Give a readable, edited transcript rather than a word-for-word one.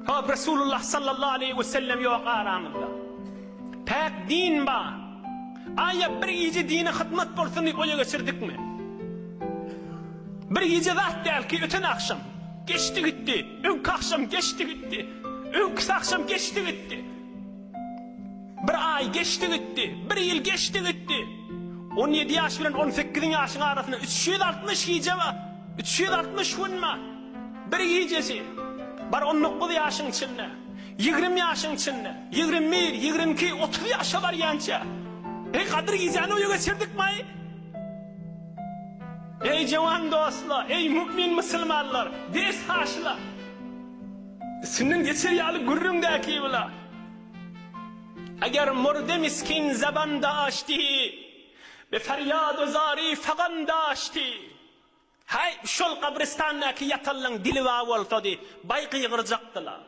Ha Resulullah sallallahu aleyhi ve sellem yok aramızda. Pek din ba. Aya bir gece dine hizmet bolsun diye oya geçirdik mi? Bir gece zat değil ki öten akşam geçti gitti. Önkü akşam geçti gitti. Önkü akşam geçti gitti. Bir ay geçti gitti. Bir yıl geçti gitti. 17 yaş bilen 18 yaşın arasında 360 gece var. 360 gün var. Bir gecesi. Bar 19 yaşın içinde. 20 yaşın içinde. 21, 22, 30 yaşa var yanca. Hey Kadir geceni uyu geçirdik mi? Ey cevan dostlar, ey mümin Müslümanlar, ders haşlar. Senin geçiriyalı gurrundaki bula. Eğer murde miskin zabanda açtı, ve feryad-ı zari faganda açtı. Hay şol kabristandaki yatallan dili vav olsa di, bayqı yığıracaktılar.